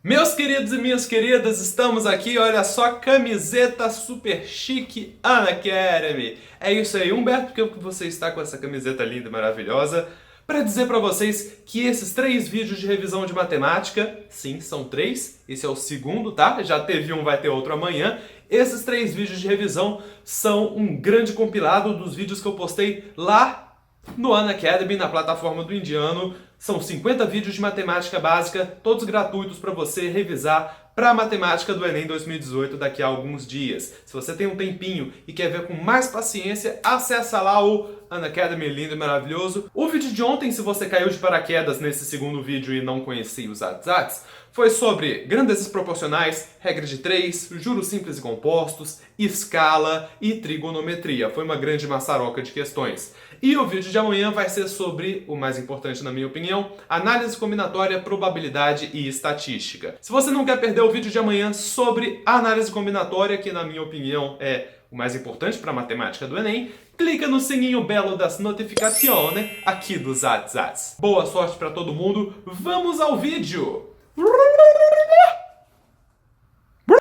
Meus queridos e minhas queridas, estamos aqui, olha só, camiseta super chique Unacademy. É isso aí, Humberto, porque você está com essa camiseta linda e maravilhosa, para dizer para vocês que esses 3 vídeos de revisão de matemática, sim, são 3, esse é o segundo, tá? Já teve um, vai ter outro amanhã. Esses 3 vídeos de revisão são um grande compilado dos vídeos que eu postei lá no Unacademy, na plataforma do Indiano. São 50 vídeos de matemática básica, todos gratuitos para você revisar para a matemática do Enem 2018 daqui a alguns dias. Se você tem um tempinho e quer ver com mais paciência, acessa lá o Unacademy lindo e maravilhoso. O vídeo de ontem, se você caiu de paraquedas nesse segundo vídeo e não conhecia os ATSATs, foi sobre grandezas proporcionais, regra de 3, juros simples e compostos, escala e trigonometria. Foi uma grande maçaroca de questões. E o vídeo de amanhã vai ser sobre, o mais importante na minha opinião, análise combinatória, probabilidade e estatística. Se você não quer perder o vídeo de amanhã sobre análise combinatória, que na minha opinião é o mais importante para a matemática do Enem, clica no sininho belo das notificações aqui dos ATSATs. Boa sorte para todo mundo, vamos ao vídeo!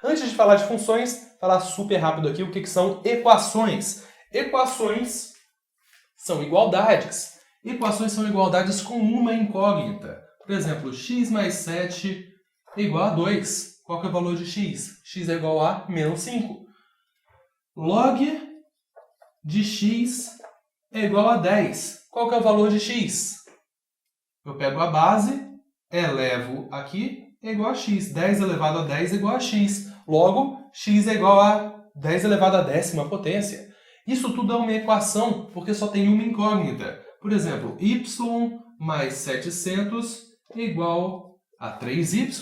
Antes de falar de funções, falar super rápido aqui o que são equações. Equações são igualdades. Equações são igualdades com uma incógnita. Por exemplo, x mais 7 é igual a 2. Qual que é o valor de x? X é igual a menos 5. Log de x é igual a 10. Qual que é o valor de x? Eu pego a base, elevo aqui, é igual a x. 10 elevado a 10 é igual a x. Logo, x é igual a 10 elevado a 10ª potência. Isso tudo é uma equação, porque só tem uma incógnita. Por exemplo, y mais 700 é igual a 3y.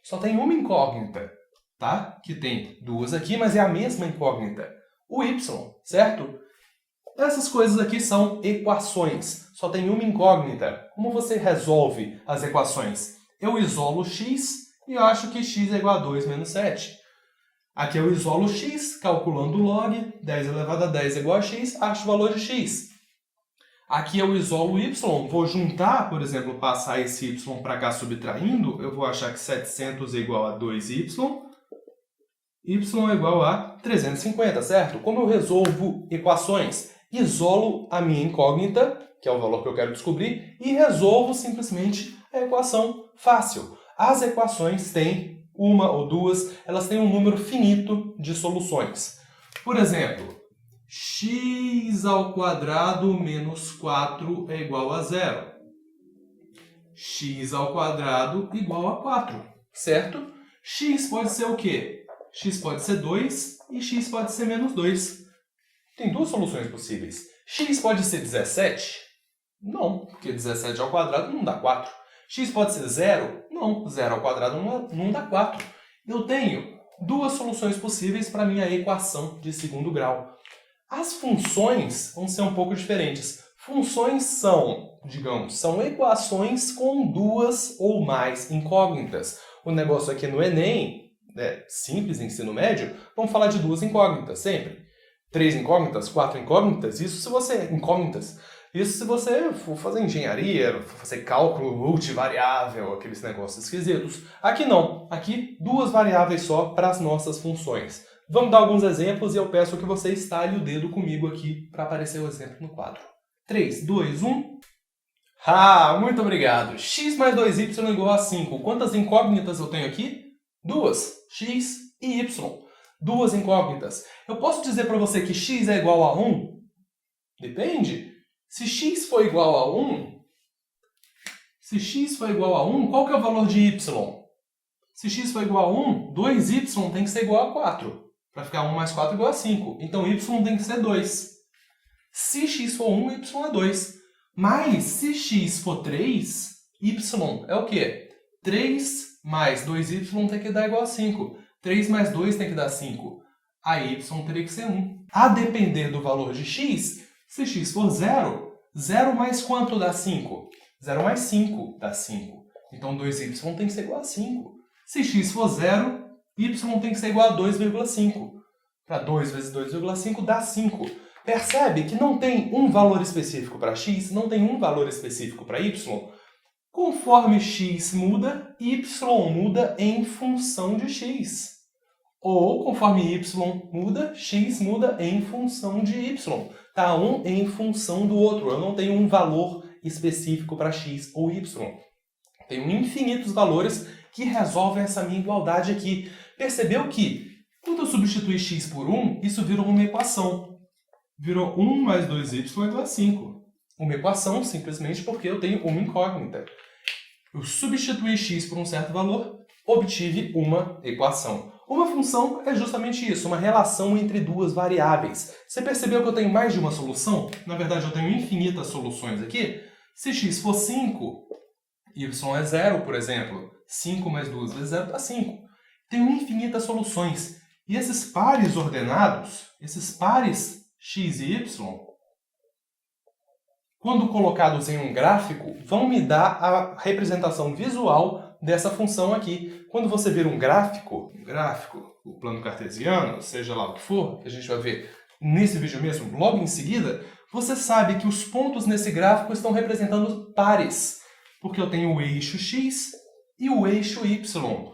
Só tem uma incógnita, tá? Que tem duas aqui, mas é a mesma incógnita. O y, certo? Essas coisas aqui são equações. Só tem uma incógnita. Como você resolve as equações? Eu isolo x e eu acho que x é igual a 2 menos 7. Aqui eu isolo x, calculando o log, 10 elevado a 10 é igual a x, acho o valor de x. Aqui eu isolo y, vou juntar, por exemplo, passar esse y para cá subtraindo, eu vou achar que 700 é igual a 2y, y é igual a 350, certo? Como eu resolvo equações? Isolo a minha incógnita, que é o valor que eu quero descobrir, e resolvo simplesmente a equação fácil. As equações têm uma ou duas, elas têm um número finito de soluções. Por exemplo, x ao quadrado menos 4 é igual a 0. X ao quadrado igual a 4, certo? X pode ser o quê? X pode ser 2 e x pode ser menos 2. Tem duas soluções possíveis. X pode ser 17? Não, porque 17 ao quadrado não dá 4. X pode ser 0? Não, 0 ao quadrado não dá 4. Eu tenho duas soluções possíveis para a minha equação de segundo grau. As funções vão ser um pouco diferentes. Funções são, digamos, são equações com duas ou mais incógnitas. O negócio aqui no Enem, simples, ensino médio, vamos falar de duas incógnitas sempre. 3 incógnitas, 4 incógnitas, isso se você for fazer engenharia, for fazer cálculo multivariável, aqueles negócios esquisitos. Aqui não. Aqui, duas variáveis só para as nossas funções. Vamos dar alguns exemplos e eu peço que você estale o dedo comigo aqui para aparecer o exemplo no quadro. 3, 2, 1... muito obrigado! X mais 2y é igual a 5. Quantas incógnitas eu tenho aqui? Duas. X e y. Duas incógnitas. Eu posso dizer para você que x é igual a 1? Depende. Se x for igual a 1, qual que é o valor de y? Se x for igual a 1, 2y tem que ser igual a 4. Para ficar 1 mais 4 igual a 5. Então y tem que ser 2. Se x for 1, y é 2. Mas se x for 3, y é o quê? 3 mais 2y tem que dar igual a 5. 3 mais 2 tem que dar 5. A y teria que ser 1. A depender do valor de x, se x for 0, 0 mais quanto dá 5? 0 mais 5 dá 5. Então 2y tem que ser igual a 5. Se x for 0, y tem que ser igual a 2,5. Para 2 vezes 2,5 dá 5. Percebe que não tem um valor específico para x, não tem um valor específico para y? Conforme x muda, y muda em função de x. Ou, conforme y muda, x muda em função de y. Tá um em função do outro. Eu não tenho um valor específico para x ou y. Tenho infinitos valores que resolvem essa minha igualdade aqui. Percebeu que, quando eu substituir x por 1, isso virou uma equação. Virou 1 mais 2y igual a 5. Uma equação simplesmente porque eu tenho uma incógnita. Eu substituí x por um certo valor, obtive uma equação. Uma função é justamente isso, uma relação entre duas variáveis. Você percebeu que eu tenho mais de uma solução? Na verdade, eu tenho infinitas soluções aqui. Se x for 5, y é 0, por exemplo. 5 mais 2 vezes 0 dá 5. Tenho infinitas soluções. E esses pares ordenados, esses pares x e y, quando colocados em um gráfico, vão me dar a representação visual dessa função aqui. Quando você ver um gráfico, o plano cartesiano, seja lá o que for, que a gente vai ver nesse vídeo mesmo, logo em seguida, você sabe que os pontos nesse gráfico estão representando pares, porque eu tenho o eixo x e o eixo y.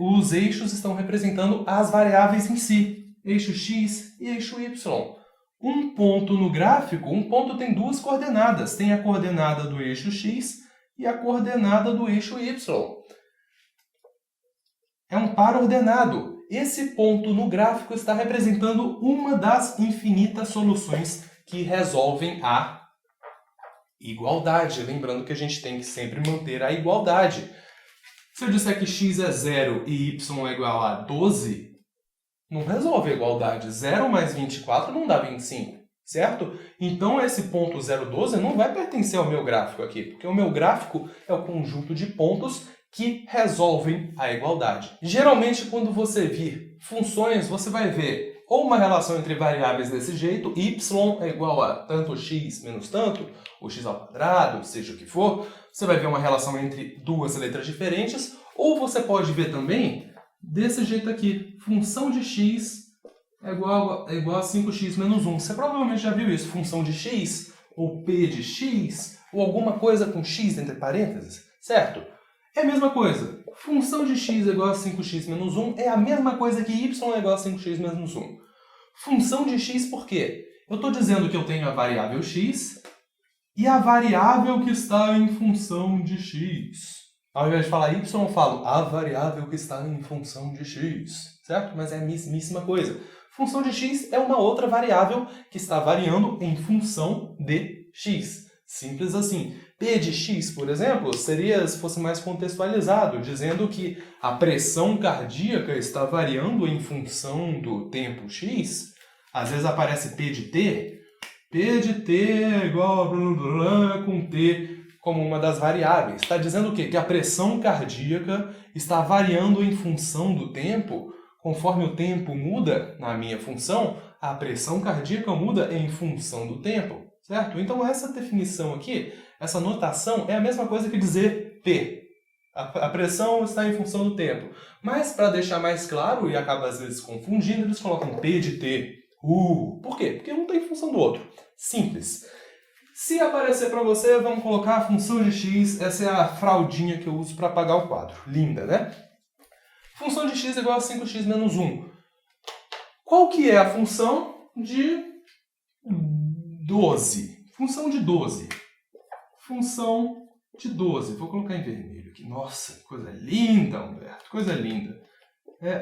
Os eixos estão representando as variáveis em si, eixo x e eixo y. Um ponto no gráfico, um ponto tem duas coordenadas. Tem a coordenada do eixo x e a coordenada do eixo y. É um par ordenado. Esse ponto no gráfico está representando uma das infinitas soluções que resolvem a igualdade. Lembrando que a gente tem que sempre manter a igualdade. Se eu disser que x é 0 e y é igual a 12, não resolve a igualdade. 0 mais 24 não dá 25, certo? Então esse ponto 0,12 não vai pertencer ao meu gráfico aqui, porque o meu gráfico é o conjunto de pontos que resolvem a igualdade. Geralmente, quando você vir funções, você vai ver ou uma relação entre variáveis desse jeito, y é igual a tanto x menos tanto, ou x ao quadrado, seja o que for. Você vai ver uma relação entre duas letras diferentes, ou você pode ver também desse jeito aqui, função de x é igual a 5x menos 1. Você provavelmente já viu isso, função de x, ou p de x, ou alguma coisa com x entre parênteses, certo? É a mesma coisa. Função de x é igual a 5x menos 1 é a mesma coisa que y é igual a 5x menos 1. Função de x por quê? Eu estou dizendo que eu tenho a variável x e a variável que está em função de x. Ao invés de falar y, eu falo a variável que está em função de x, certo? Mas é a mesmíssima coisa. Função de x é uma outra variável que está variando em função de x. Simples assim. P de x, por exemplo, seria, se fosse mais contextualizado, dizendo que a pressão cardíaca está variando em função do tempo x. Às vezes aparece P de t. P de t é igual a blá, blá, blá, com t como uma das variáveis. Está dizendo o quê? Que a pressão cardíaca está variando em função do tempo. Conforme o tempo muda na minha função, a pressão cardíaca muda em função do tempo, certo? Então essa definição aqui, essa notação é a mesma coisa que dizer P. A pressão está em função do tempo. Mas para deixar mais claro, e acaba às vezes confundindo, eles colocam P de T. Por quê? Porque um está em função do outro. Simples. Se aparecer para você, vamos colocar a função de x. Essa é a fraldinha que eu uso para apagar o quadro. Linda, né? Função de x é igual a 5x menos 1. Qual que é a função de 12? Função de 12. Função de 12. Vou colocar em vermelho aqui. Nossa, coisa linda, Humberto. Coisa linda.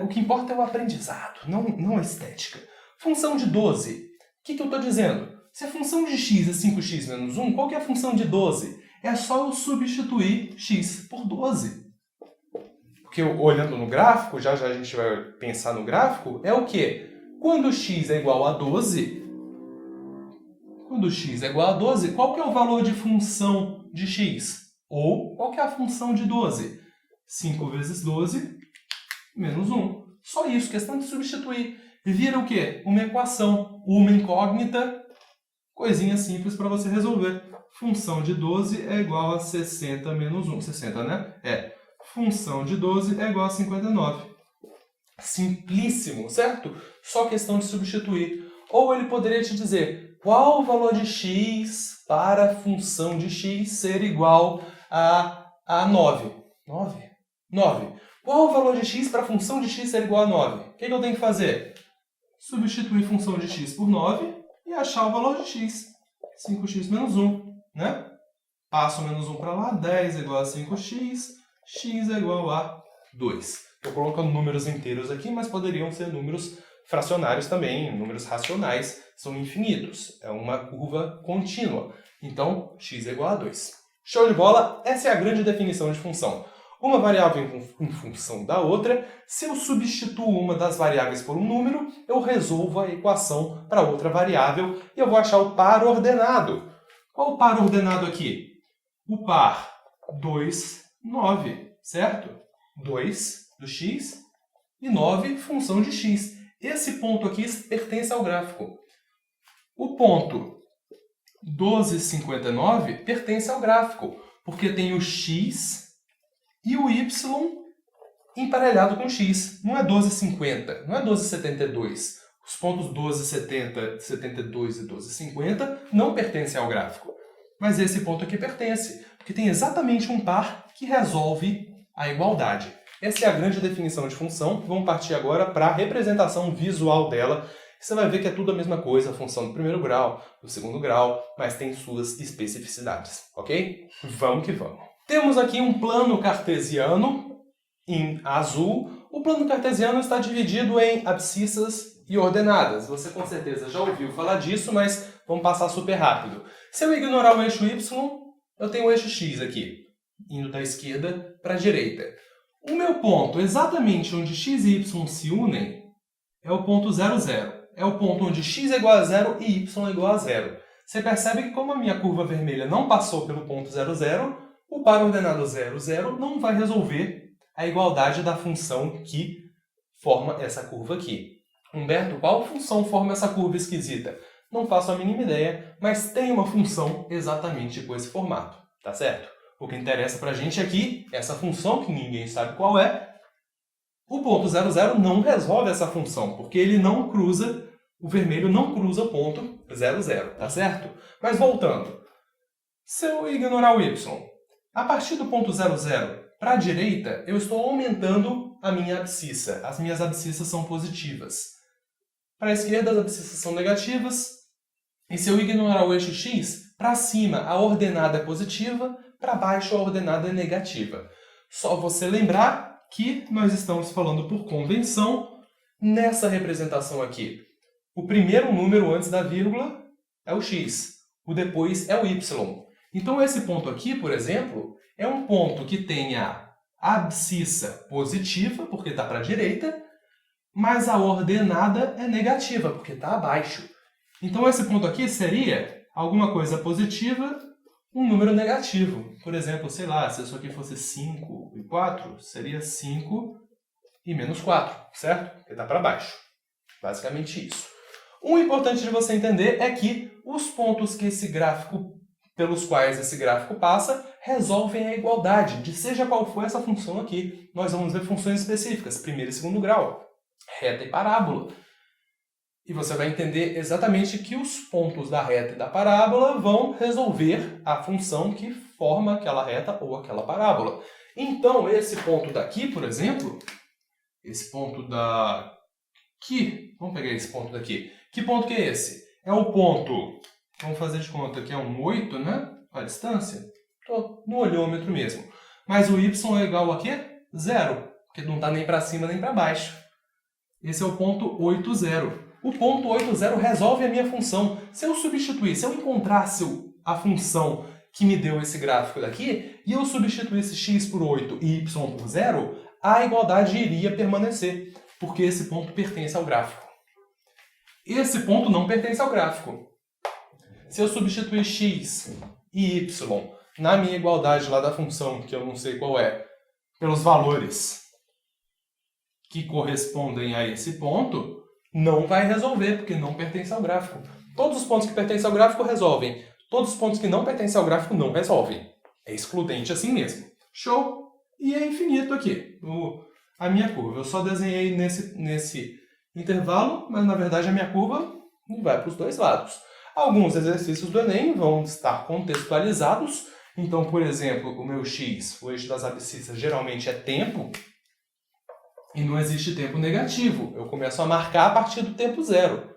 O que importa é o aprendizado, não a estética. Função de 12. O que eu estou dizendo? Se a função de x é 5x menos 1, qual que é a função de 12? É só eu substituir x por 12. Porque Porque olhando no gráfico, já a gente vai pensar no gráfico, é o quê? Quando x é igual a 12, qual que é o valor de função de x? Ou qual que é a função de 12? 5 vezes 12 menos 1. Só isso, questão de substituir. Vira o quê? Uma equação, uma incógnita, coisinha simples para você resolver. Função de 12 é igual a 60 menos 1. 60, né? Função de 12 é igual a 59. Simplíssimo, certo? Só questão de substituir. Ou ele poderia te dizer qual o valor de x para a função de x ser igual a 9. 9? 9. Qual o valor de x para a função de x ser igual a 9? O que eu tenho que fazer? Substituir a função de x por 9 e achar o valor de x. 5x menos 1, né? Passo o menos 1 para lá, 10 é igual a 5x, x é igual a 2. Estou colocando números inteiros aqui, mas poderiam ser números fracionários também, números racionais, são infinitos. É uma curva contínua. Então, x é igual a 2. Show de bola? Essa é a grande definição de função. Uma variável em função da outra, se eu substituo uma das variáveis por um número, eu resolvo a equação para outra variável e eu vou achar o par ordenado. Qual o par ordenado aqui? O par 2, 9, certo? 2 do x e 9 função de x. Esse ponto aqui pertence ao gráfico. O ponto 12,59 pertence ao gráfico, porque tem o x e o y emparelhado com x. Não é 12,50, não é 12,72. Os pontos 12,70, 72 e 12,50 não pertencem ao gráfico. Mas esse ponto aqui pertence, porque tem exatamente um par que resolve a igualdade. Essa é a grande definição de função. Vamos partir agora para a representação visual dela. Você vai ver que é tudo a mesma coisa, a função do primeiro grau, do segundo grau, mas tem suas especificidades, ok? Vamos que vamos. Temos aqui um plano cartesiano em azul. O plano cartesiano está dividido em abscissas e ordenadas. Você com certeza já ouviu falar disso, mas vamos passar super rápido. Se eu ignorar o eixo y, eu tenho o eixo x aqui, indo da esquerda para a direita. O meu ponto, exatamente onde x e y se unem, é o ponto 0, 0. É o ponto onde x é igual a 0 e y é igual a 0. Você percebe que como a minha curva vermelha não passou pelo ponto 0, 0, o par ordenado 0, 0 não vai resolver a igualdade da função que forma essa curva aqui. Humberto, qual função forma essa curva esquisita? Não faço a mínima ideia, mas tem uma função exatamente com esse formato, tá certo? O que interessa pra gente aqui, essa função que ninguém sabe qual é, o ponto 0, 0 não resolve essa função, porque ele não cruza, o vermelho não cruza o ponto 0, 0, tá certo? Mas voltando, se eu ignorar o y, a partir do ponto 0, 0 para a direita, eu estou aumentando a minha abscissa. As minhas abscissas são positivas. Para a esquerda, as abscissas são negativas. E se eu ignorar o eixo x, para cima a ordenada é positiva, para baixo a ordenada é negativa. Só você lembrar que nós estamos falando por convenção nessa representação aqui. O primeiro número antes da vírgula é o x, o depois é o y. Então esse ponto aqui, por exemplo, é um ponto que tem a abscissa positiva, porque está para a direita, mas a ordenada é negativa, porque está abaixo. Então esse ponto aqui seria alguma coisa positiva, um número negativo. Por exemplo, sei lá, se isso aqui fosse 5 e 4, seria 5 e menos 4, certo? Porque está para baixo. Basicamente isso. O importante de você entender é que os pontos que pelos quais esse gráfico passa resolvem a igualdade de seja qual for essa função aqui. Nós vamos ver funções específicas, primeiro e segundo grau, reta e parábola. E você vai entender exatamente que os pontos da reta e da parábola vão resolver a função que forma aquela reta ou aquela parábola. Então, esse ponto daqui, por exemplo, esse ponto daqui, vamos pegar esse ponto daqui. Que ponto que é esse? É o ponto, vamos fazer de conta que é um 8, né? A distância. Estou no olhômetro mesmo. Mas o y é igual a quê? 0, porque não está nem para cima nem para baixo. Esse é o ponto 8, 0. O ponto 8, 0 resolve a minha função. Se eu encontrasse a função que me deu esse gráfico daqui, e eu substituísse x por 8 e y por 0, a igualdade iria permanecer, porque esse ponto pertence ao gráfico. Esse ponto não pertence ao gráfico. Se eu substituir x e y na minha igualdade lá da função, que eu não sei qual é, pelos valores que correspondem a esse ponto, não vai resolver, porque não pertence ao gráfico. Todos os pontos que pertencem ao gráfico resolvem. Todos os pontos que não pertencem ao gráfico não resolvem. É excludente assim mesmo. Show? E é infinito aqui, a minha curva. Eu só desenhei nesse intervalo, mas na verdade a minha curva vai para os dois lados. Alguns exercícios do Enem vão estar contextualizados Então, por exemplo, o meu x, o eixo das abscissas, geralmente é tempo, e não existe tempo negativo. Eu começo a marcar a partir do tempo zero.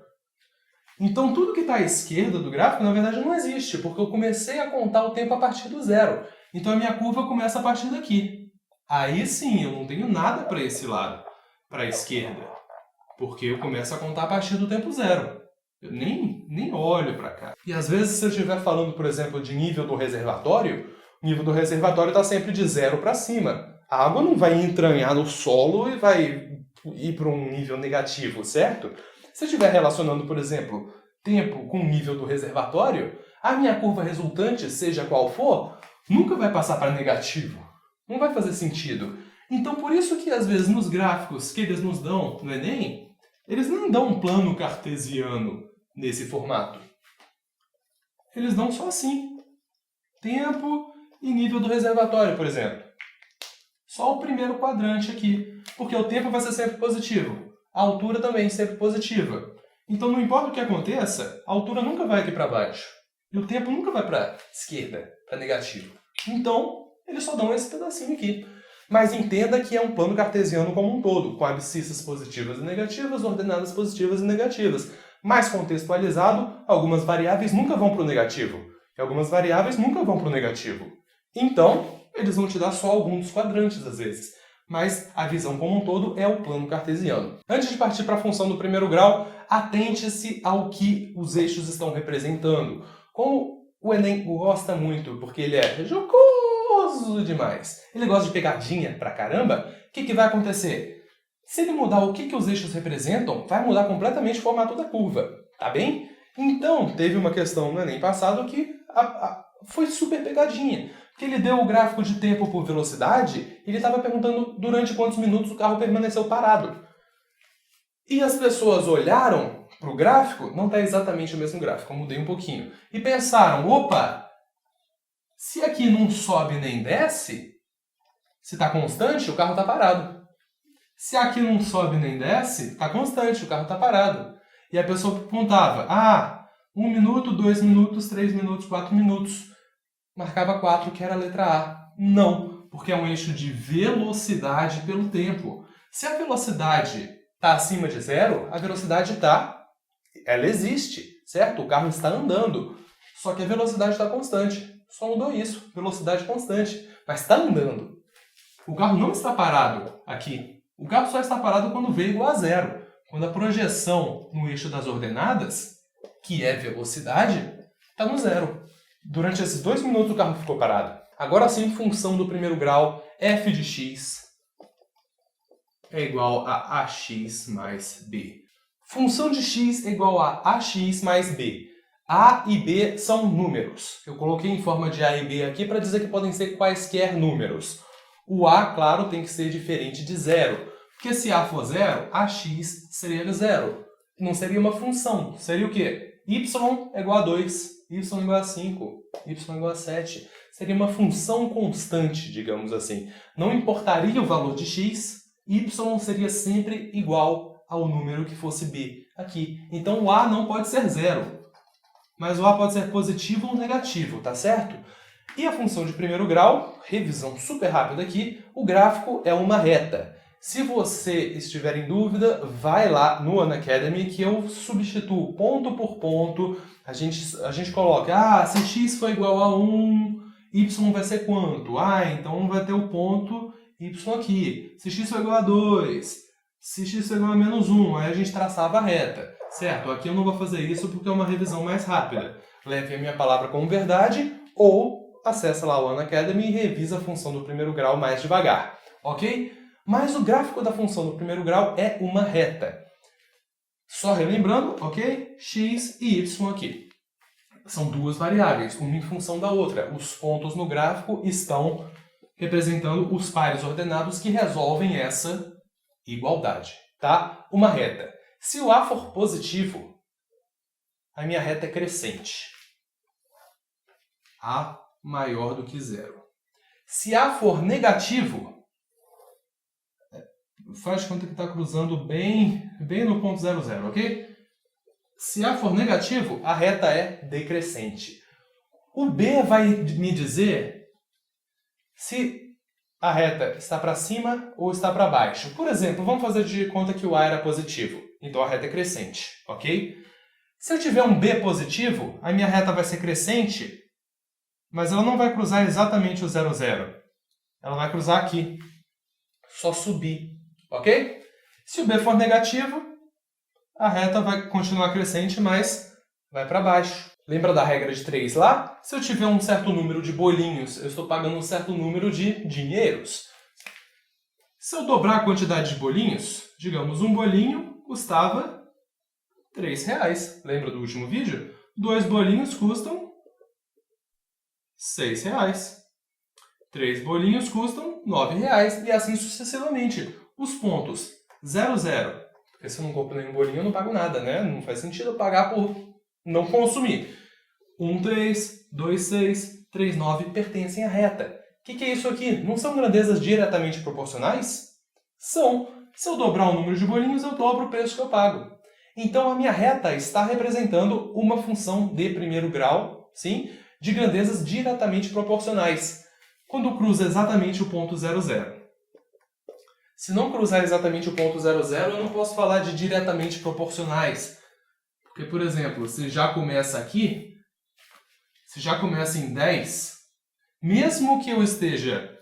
Então, tudo que está à esquerda do gráfico, na verdade, não existe, porque eu comecei a contar o tempo a partir do zero. Então, a minha curva começa a partir daqui. Aí sim, eu não tenho nada para esse lado, para a esquerda, porque eu começo a contar a partir do tempo zero. Eu nem olho para cá. E às vezes, se eu estiver falando, por exemplo, de nível do reservatório, o nível do reservatório está sempre de zero para cima. A água não vai entranhar no solo e vai ir para um nível negativo, certo? Se eu estiver relacionando, por exemplo, tempo com o nível do reservatório, a minha curva resultante, seja qual for, nunca vai passar para negativo. Não vai fazer sentido. Então, por isso que, às vezes, nos gráficos que eles nos dão no Enem, eles não dão um plano cartesiano nesse formato. Eles dão só assim. Tempo e nível do reservatório, por exemplo. Só o primeiro quadrante aqui. Porque o tempo vai ser sempre positivo. A altura também sempre positiva. Então, não importa o que aconteça, a altura nunca vai aqui para baixo. E o tempo nunca vai para a esquerda, para negativo. Então, eles só dão esse pedacinho aqui. Mas entenda que é um plano cartesiano como um todo, com abscissas positivas e negativas, ordenadas positivas e negativas. Mais contextualizado, algumas variáveis nunca vão para o negativo. E algumas variáveis nunca vão para o negativo. Então, eles vão te dar só alguns dos quadrantes, às vezes. Mas a visão como um todo é o plano cartesiano. Antes de partir para a função do primeiro grau, atente-se ao que os eixos estão representando. Como o Enem gosta muito, porque ele é jocoso demais, ele gosta de pegadinha pra caramba, o que vai acontecer? Se ele mudar o que os eixos representam, vai mudar completamente o formato da curva, tá bem? Então, teve uma questão no Enem passado que foi super pegadinha. Que ele deu o gráfico de tempo por velocidade e ele estava perguntando durante quantos minutos o carro permaneceu parado. E as pessoas olharam para o gráfico, não está exatamente o mesmo gráfico, eu mudei um pouquinho, e pensaram, opa, se aqui não sobe nem desce, se está constante, o carro está parado. Se aqui não sobe nem desce, está constante, o carro está parado. E a pessoa perguntava, 1 minuto, 2 minutos, 3 minutos, 4 minutos. Marcava 4, que era a letra A. Não, porque é um eixo de velocidade pelo tempo. Se a velocidade está acima de zero, a velocidade ela existe, certo? O carro está andando, só que a velocidade está constante. Só mudou isso, velocidade constante, mas está andando. O carro não está parado aqui. O carro só está parado quando v igual a zero. Quando a projeção no eixo das ordenadas, que é velocidade, está no zero. Durante esses 2 minutos o carro ficou parado. Agora sim, função do primeiro grau, f de x é igual a ax mais b. Função de x é igual a ax mais b. A e b são números. Eu coloquei em forma de a e b aqui para dizer que podem ser quaisquer números. O a, claro, tem que ser diferente de zero. Porque se a for zero, ax seria zero. Não seria uma função. Seria o quê? Y é igual a 2, y é igual a 5, y é igual a 7. Seria uma função constante, digamos assim. Não importaria o valor de x, y seria sempre igual ao número que fosse b aqui. Então o a não pode ser zero, mas o a pode ser positivo ou negativo, tá certo? E a função de primeiro grau, revisão super rápida aqui, o gráfico é uma reta. Se você estiver em dúvida, vai lá no Unacademy que eu substituo ponto por ponto. A gente coloca, se x for igual a 1, y vai ser quanto? Então vai ter o ponto y aqui. Se x for igual a 2, se x for igual a menos 1, aí a gente traçava a reta. Certo? Aqui eu não vou fazer isso porque é uma revisão mais rápida. Leve a minha palavra como verdade ou acessa lá o Unacademy e revisa a função do primeiro grau mais devagar. Ok? Mas o gráfico da função do primeiro grau é uma reta. Só relembrando, ok? X e y aqui. São duas variáveis, uma em função da outra. Os pontos no gráfico estão representando os pares ordenados que resolvem essa igualdade, tá? Uma reta. Se o A for positivo, a minha reta é crescente. A maior do que zero. Se A for negativo, faz de conta que está cruzando bem no ponto 00, ok? Se A for negativo, a reta é decrescente. O B vai me dizer se a reta está para cima ou está para baixo. Por exemplo, vamos fazer de conta que o A era positivo. Então a reta é crescente, ok? Se eu tiver um B positivo, a minha reta vai ser crescente, mas ela não vai cruzar exatamente o 0, 0. Ela vai cruzar aqui. Só subir, ok? Se o B for negativo, a reta vai continuar crescente, mas vai para baixo. Lembra da regra de 3 lá? Se eu tiver um certo número de bolinhos, eu estou pagando um certo número de dinheiros. Se eu dobrar a quantidade de bolinhos, digamos, um bolinho custava R$3. Lembra do último vídeo? 2 bolinhos custam R$6. 3 bolinhos custam R$9. E assim sucessivamente. Os pontos 0, 0. Porque se eu não compro nenhum bolinho, eu não pago nada, né? Não faz sentido eu pagar por não consumir. 1, 3, 2, 6, 3, 9 pertencem à reta. O que é isso aqui? Não são grandezas diretamente proporcionais? São. Se eu dobrar o número de bolinhos, eu dobro o preço que eu pago. Então, a minha reta está representando uma função de primeiro grau, sim, de grandezas diretamente proporcionais, quando cruza exatamente o ponto 0, 0. Se não cruzar exatamente o ponto 0, 0, eu não posso falar de diretamente proporcionais. Porque, por exemplo, se já começa aqui, se já começa em 10, mesmo que eu esteja,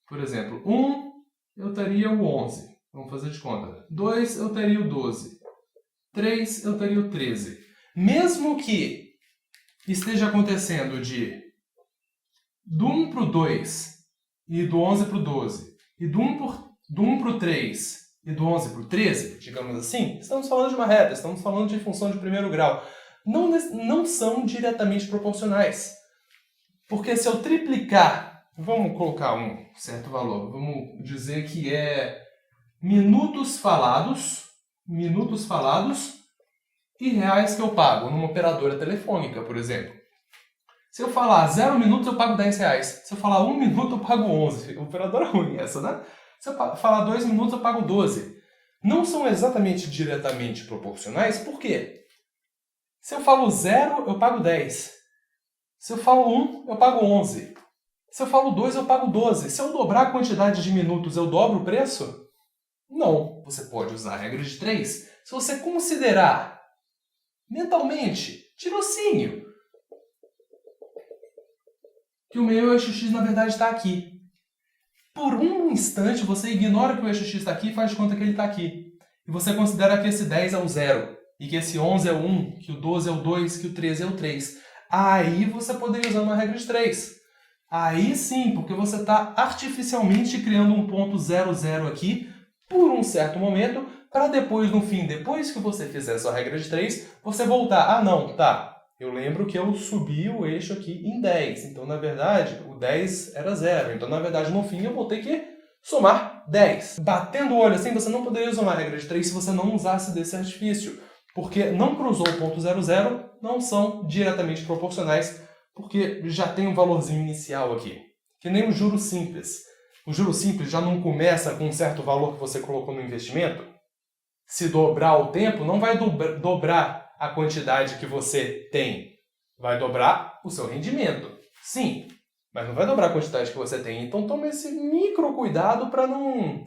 por exemplo, 1, eu teria o 11. Vamos fazer de conta. 2, eu teria o 12. 3, eu teria o 13. Mesmo que esteja acontecendo do 1 para o 2, e do 11 para o 12, e do 1 para o 3, e do 11 para o 13, digamos assim, estamos falando de uma reta, estamos falando de função de primeiro grau. Não são diretamente proporcionais. Porque se eu triplicar, vamos colocar um certo valor, vamos dizer que é minutos falados e reais que eu pago numa operadora telefônica, por exemplo. Se eu falar 0 minutos, eu pago R$10. Se eu falar 1 minuto, eu pago 11. Operadora ruim essa, né? Se eu falar 2 minutos, eu pago 12. Não são exatamente diretamente proporcionais, por quê? Se eu falo 0, eu pago 10. Se eu falo 1, eu pago 11. Se eu falo 2, eu pago 12. Se eu dobrar a quantidade de minutos, eu dobro o preço? Não. Você pode usar a regra de 3 se você considerar mentalmente, tirocínio, que o meu eixo X na verdade está aqui. Por um instante você ignora que o eixo X está aqui e faz de conta que ele está aqui. E você considera que esse 10 é o 0, e que esse 11 é o 1, que o 12 é o 2, que o 13 é o 3. Aí você poderia usar uma regra de 3. Aí sim, porque você está artificialmente criando um ponto 0, 0 aqui por um certo momento, para depois, no fim, depois que você fizer a sua regra de 3, você voltar. Ah, não, tá. Eu lembro que eu subi o eixo aqui em 10. Então, na verdade, o 10 era 0. Então, na verdade, no fim, eu vou ter que somar 10. Batendo o olho assim, você não poderia usar uma regra de 3 se você não usasse desse artifício. Porque não cruzou o ponto 0, 0, não são diretamente proporcionais, porque já tem um valorzinho inicial aqui. Que nem o juro simples. O juro simples já não começa com um certo valor que você colocou no investimento. Se dobrar o tempo, não vai dobrar a quantidade que você tem. Vai dobrar o seu rendimento. Sim, mas não vai dobrar a quantidade que você tem. Então tome esse micro cuidado para não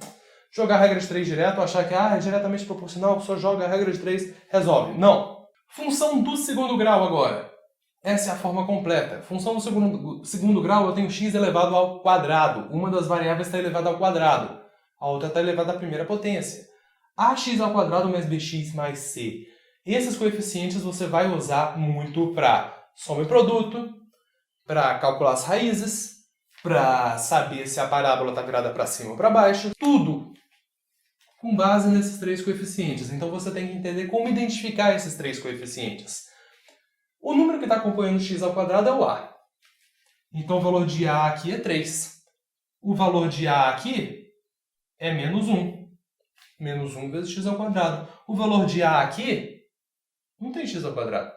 jogar a regra de 3 direto, achar que é diretamente proporcional, só joga a regra de 3, resolve. Não. Função do segundo grau agora. Essa é a forma completa. Função do segundo grau, eu tenho x elevado ao quadrado. Uma das variáveis está elevada ao quadrado. A outra está elevada à primeira potência. Ax ao quadrado mais bx mais c. Esses coeficientes você vai usar muito para soma e produto, para calcular as raízes, para saber se a parábola está virada para cima ou para baixo. Tudo com base nesses 3 coeficientes. Então você tem que entender como identificar esses 3 coeficientes. O número que está acompanhando x ao quadrado é o a. Então o valor de a aqui é 3. O valor de a aqui é menos 1. Menos 1 vezes x ao quadrado. O valor de a aqui não tem x ao quadrado.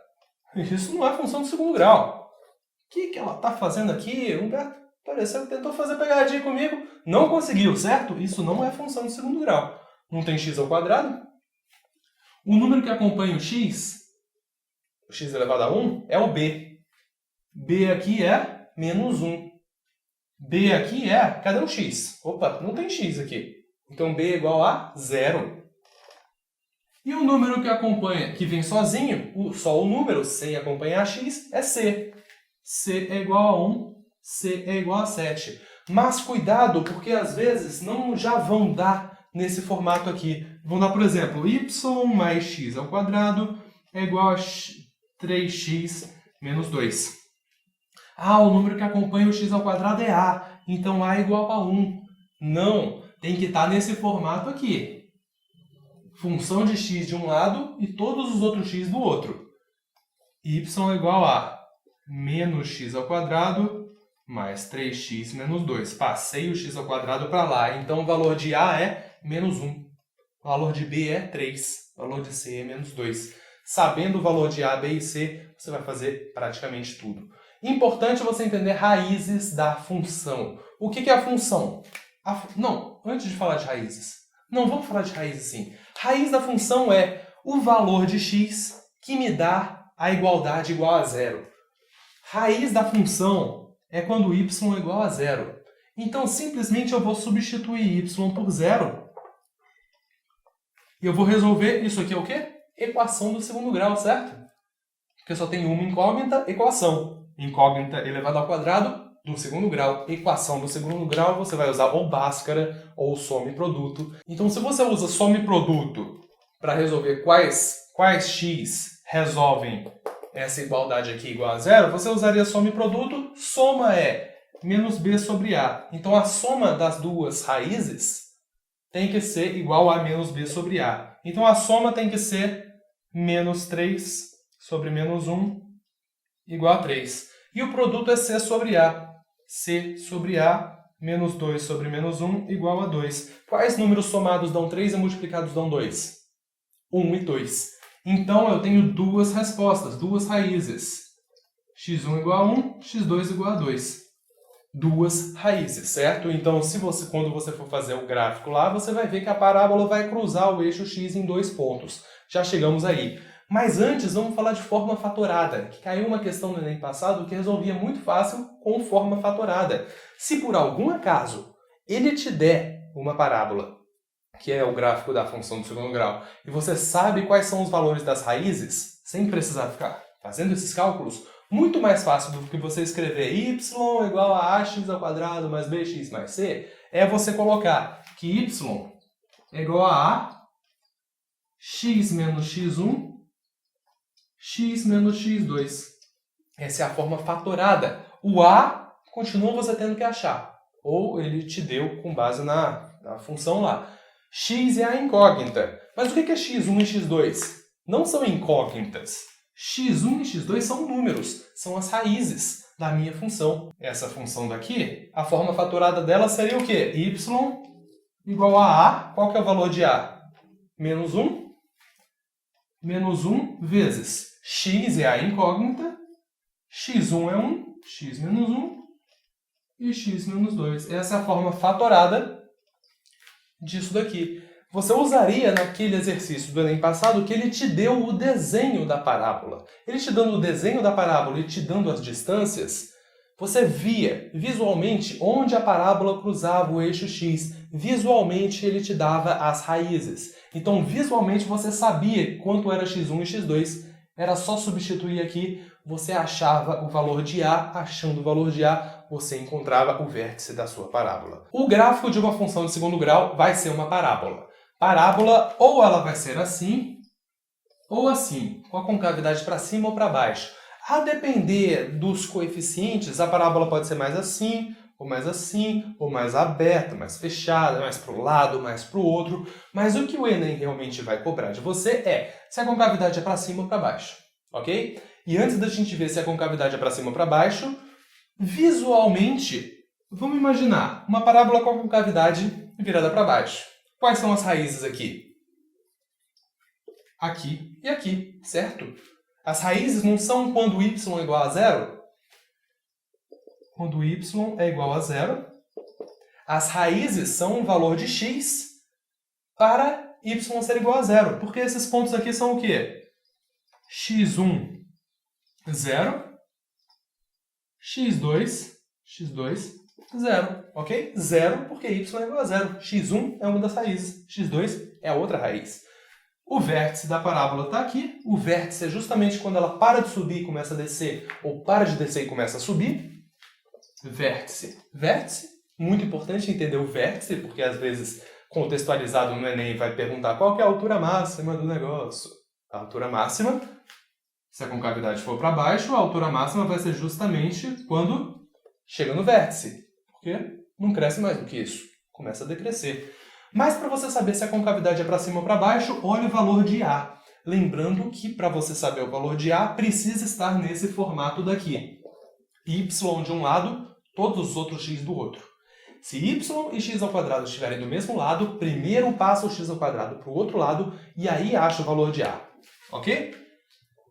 Isso não é função do segundo grau. O que ela está fazendo aqui? Humberto pareceu que tentou fazer pegadinha comigo. Não conseguiu, certo? Isso não é função do segundo grau. Não tem x ao quadrado. O número que acompanha o x elevado a 1, é o b. b aqui é menos 1. B aqui é... Cadê o x? Opa, não tem x aqui. Então B é igual a 0. E o número que acompanha, que vem sozinho, só o número, sem acompanhar x, é c. C é igual a 1, c é igual a 7. Mas cuidado, porque às vezes não já vão dar nesse formato aqui. Vão dar, por exemplo, y mais x ao quadrado é igual a 3x menos 2. Ah, o número que acompanha o x ao quadrado é a, então a é igual a 1. Não, tem que estar nesse formato aqui. Função de x de um lado e todos os outros x do outro. Y é igual a menos x ao quadrado mais 3x menos 2. Passei o x ao quadrado para lá, então o valor de a é menos 1. O valor de b é 3. O valor de c é menos 2. Sabendo o valor de a, b e c, você vai fazer praticamente tudo. Importante você entender raízes da função. O que é a função? Não, antes de falar de raízes. Não, vamos falar de raízes sim. Raiz da função é o valor de x que me dá a igualdade igual a 0. Raiz da função é quando y é igual a 0. Então, simplesmente eu vou substituir y por 0. E eu vou resolver, isso aqui é o quê? Equação do segundo grau, certo? Porque só tem uma incógnita, equação. Incógnita elevado ao quadrado do segundo grau. Equação do segundo grau, você vai usar ou Bhaskara ou soma e produto. Então, se você usa soma e produto para resolver quais x resolvem essa igualdade aqui igual a 0, você usaria soma e produto. Soma é menos b sobre a. Então, a soma das duas raízes tem que ser igual a menos b sobre a. Então, a soma tem que ser menos 3 sobre menos 1 igual a 3. E o produto é c sobre a. C sobre a menos 2 sobre menos 1 igual a 2. Quais números somados dão 3 e multiplicados dão 2? 1 e 2. Então, eu tenho duas respostas, duas raízes. x1 igual a 1, x2 igual a 2. Duas raízes, certo? Então, quando você for fazer o gráfico lá, você vai ver que a parábola vai cruzar o eixo x em 2 pontos. Já chegamos aí. Mas antes, vamos falar de forma fatorada, que caiu uma questão no Enem passado que resolvia muito fácil com forma fatorada. Se por algum acaso ele te der uma parábola, que é o gráfico da função do segundo grau, e você sabe quais são os valores das raízes, sem precisar ficar fazendo esses cálculos, muito mais fácil do que você escrever y igual a ax ao quadrado mais bx mais c, é você colocar que y é igual a x menos x1, x menos x2. Essa é a forma fatorada. O a continua você tendo que achar. Ou ele te deu com base na função lá. X é a incógnita. Mas o que é x1 e x2? Não são incógnitas. x1 e x2 são números. São as raízes da minha função. Essa função daqui, a forma fatorada dela seria o quê? Y igual a a. Qual que é o valor de a? Menos 1. Menos 1 vezes x é a incógnita, x1 é 1, x menos 1 e x menos 2. Essa é a forma fatorada disso daqui. Você usaria naquele exercício do Enem passado que ele te deu o desenho da parábola. Ele te dando o desenho da parábola e te dando as distâncias, você via visualmente onde a parábola cruzava o eixo x. Visualmente ele te dava as raízes. Então, visualmente você sabia quanto era x1 e x2. Era só substituir aqui, você achava o valor de a. Achando o valor de a, você encontrava o vértice da sua parábola. O gráfico de uma função de segundo grau vai ser uma parábola. Parábola, ou ela vai ser assim, ou assim, com a concavidade para cima ou para baixo. A depender dos coeficientes, a parábola pode ser mais assim, ou mais aberta, mais fechada, mais para o lado, mais para o outro. Mas o que o Enem realmente vai cobrar de você é se a concavidade é para cima ou para baixo, ok? E antes da gente ver se a concavidade é para cima ou para baixo, visualmente, vamos imaginar uma parábola com a concavidade virada para baixo. Quais são as raízes aqui? Aqui e aqui, certo? As raízes não são quando y é igual a 0? Quando y é igual a 0, as raízes são o valor de x para y ser igual a 0. Porque esses pontos aqui são o quê? x1, 0, x2, 0, ok? 0 porque y é igual a 0. x1 é uma das raízes, x2 é a outra raiz. O vértice da parábola está aqui. O vértice é justamente quando ela para de subir e começa a descer, ou para de descer e começa a subir. Vértice. Vértice, muito importante entender o vértice, porque às vezes, contextualizado no Enem, vai perguntar qual que é a altura máxima do negócio. A altura máxima, se a concavidade for para baixo, a altura máxima vai ser justamente quando chega no vértice, porque não cresce mais do que isso, começa a decrescer. Mas para você saber se a concavidade é para cima ou para baixo, olhe o valor de A. Lembrando que para você saber o valor de A, precisa estar nesse formato daqui. Y de um lado, todos os outros x do outro. Se y e x ao quadrado estiverem do mesmo lado, primeiro passa o x ao quadrado para o outro lado e aí acha o valor de A. Ok?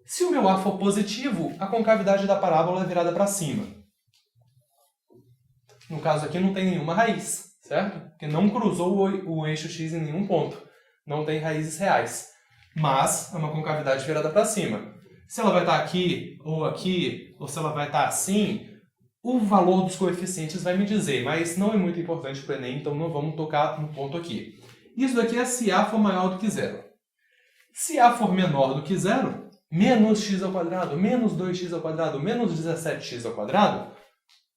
Se o meu A for positivo, a concavidade da parábola é virada para cima. No caso aqui não tem nenhuma raiz, certo? Porque não cruzou o eixo x em nenhum ponto. Não tem raízes reais. Mas é uma concavidade virada para cima. Se ela vai estar aqui, ou se ela vai estar assim, o valor dos coeficientes vai me dizer, mas não é muito importante para o Enem, então não vamos tocar no ponto aqui. Isso daqui é se A for maior do que zero. Se A for menor do que zero, menos x ao quadrado, menos 2x ao quadrado, menos 17x ao quadrado,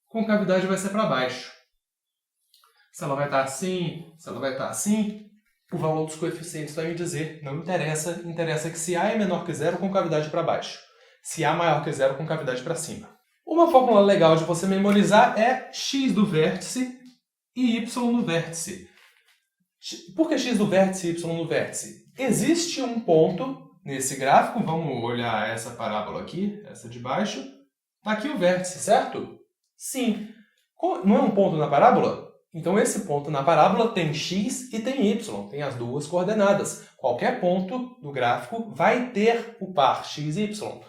a concavidade vai ser para baixo. Se ela vai estar assim, se ela vai estar assim, o valor dos coeficientes vai me dizer, não interessa, interessa que se A é menor que zero, concavidade para baixo. Se A é maior que zero, concavidade para cima. Uma fórmula legal de você memorizar é x do vértice e y do vértice. Por que x do vértice e y do vértice? Existe um ponto nesse gráfico, vamos olhar essa parábola aqui, essa de baixo. Está aqui o vértice, certo? Sim. Não é um ponto na parábola? Então esse ponto na parábola tem x e tem y, tem as duas coordenadas. Qualquer ponto do gráfico vai ter o par x e y.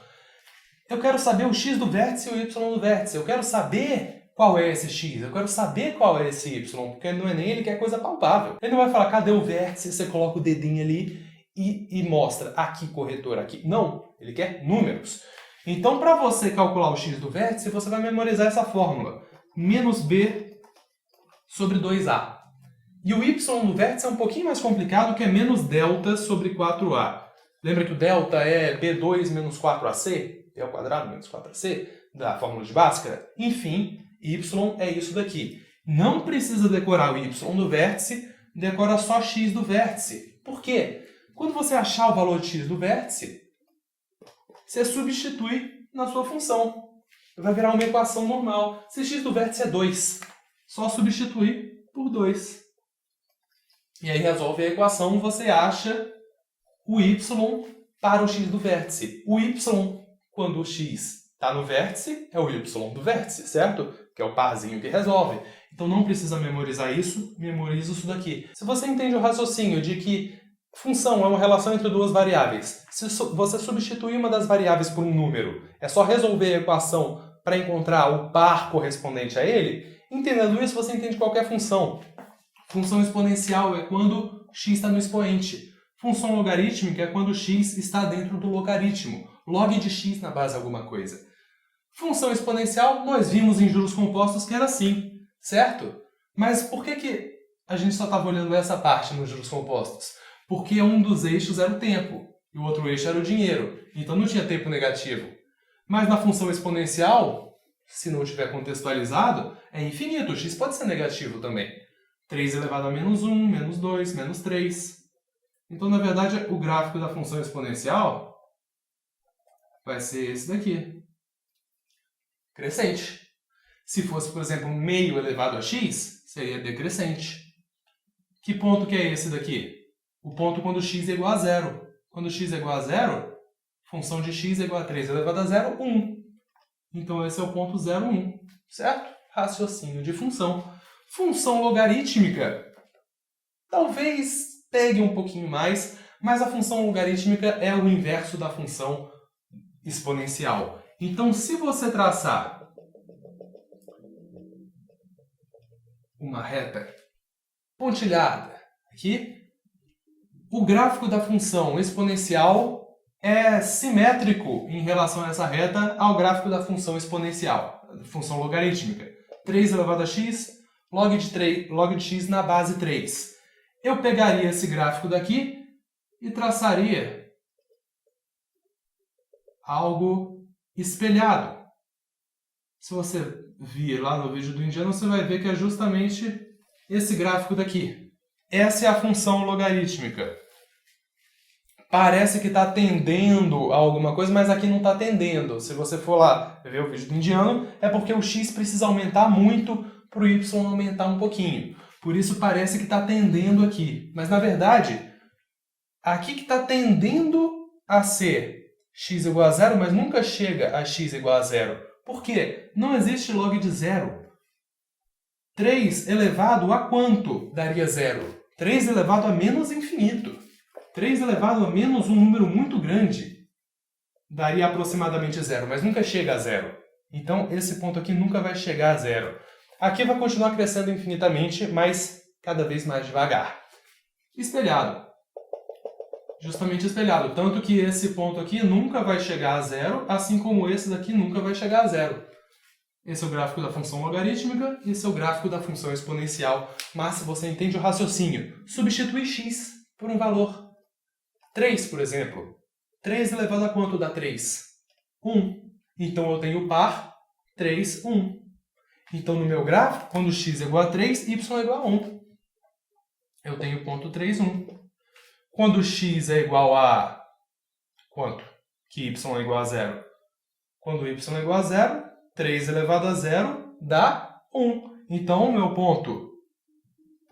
Eu quero saber o x do vértice e o y do vértice. Eu quero saber qual é esse x, eu quero saber qual é esse y, porque no Enem ele quer coisa palpável. Ele não vai falar, cadê o vértice? Você coloca o dedinho ali e mostra aqui, corretor, aqui. Não, ele quer números. Então, para você calcular o x do vértice, você vai memorizar essa fórmula. Menos b sobre 2a. E o y do vértice é um pouquinho mais complicado, que é menos delta sobre 4a. Lembra que o delta é b2 menos 4ac? B ao quadrado menos 4ac, da fórmula de Bhaskara. Enfim, y é isso daqui. Não precisa decorar o y do vértice, decora só x do vértice. Por quê? Quando você achar o valor de x do vértice, você substitui na sua função. Vai virar uma equação normal. Se x do vértice é 2, só substituir por 2. E aí resolve a equação, você acha o y para o x do vértice. O y, quando o x está no vértice, é o y do vértice, certo? Que é o parzinho que resolve. Então não precisa memorizar isso, memoriza isso daqui. Se você entende o raciocínio de que função é uma relação entre duas variáveis, se você substituir uma das variáveis por um número, é só resolver a equação para encontrar o par correspondente a ele, entendendo isso, você entende qualquer função. Função exponencial é quando x está no expoente. Função logarítmica é quando x está dentro do logaritmo. Log de x na base de alguma coisa. Função exponencial, nós vimos em juros compostos que era assim, certo? Mas por que a gente só estava olhando essa parte nos juros compostos? Porque um dos eixos era o tempo e o outro eixo era o dinheiro. Então não tinha tempo negativo. Mas na função exponencial, se não estiver contextualizado, é infinito. X pode ser negativo também. 3 elevado a menos 1, menos 2, menos 3. Então, na verdade, o gráfico da função exponencial vai ser esse daqui. Crescente. Se fosse, por exemplo, meio elevado a x, seria decrescente. Que ponto que é esse daqui? O ponto quando x é igual a zero. Quando x é igual a zero, função de x é igual a 3 elevado a zero, 1. Então, esse é o ponto 0, 1. Certo? Raciocínio de função. Função logarítmica, talvez pegue um pouquinho mais, mas a função logarítmica é o inverso da função exponencial. Então, se você traçar uma reta pontilhada aqui, o gráfico da função exponencial é simétrico em relação a essa reta ao gráfico da função exponencial, função logarítmica. 3 elevado a x, log de x na base 3. Eu pegaria esse gráfico daqui e traçaria algo espelhado. Se você vir lá no vídeo do indiano, você vai ver que é justamente esse gráfico daqui. Essa é a função logarítmica. Parece que está tendendo a alguma coisa, mas aqui não está tendendo. Se você for lá ver o vídeo do indiano, é porque o x precisa aumentar muito para o y aumentar um pouquinho. Por isso parece que está tendendo aqui. Mas na verdade, aqui que está tendendo a ser x igual a zero, mas nunca chega a x igual a zero. Por quê? Não existe log de zero. 3 elevado a quanto daria zero? 3 elevado a menos infinito. 3 elevado a menos um número muito grande daria aproximadamente zero, mas nunca chega a zero. Então, esse ponto aqui nunca vai chegar a zero. Aqui vai continuar crescendo infinitamente, mas cada vez mais devagar. Espelhado. Justamente espelhado. Tanto que esse ponto aqui nunca vai chegar a zero, assim como esse daqui nunca vai chegar a zero. Esse é o gráfico da função logarítmica, esse é o gráfico da função exponencial. Mas se você entende o raciocínio, substitui x por um valor. 3, por exemplo. 3 elevado a quanto dá 3? 1. Então eu tenho o par 3, 1. Então no meu gráfico, quando x é igual a 3, y é igual a 1. Eu tenho ponto 3, 1. Quando x é igual a quanto? Que y é igual a 0. Quando y é igual a 0, 3 elevado a 0 dá 1. Então o meu ponto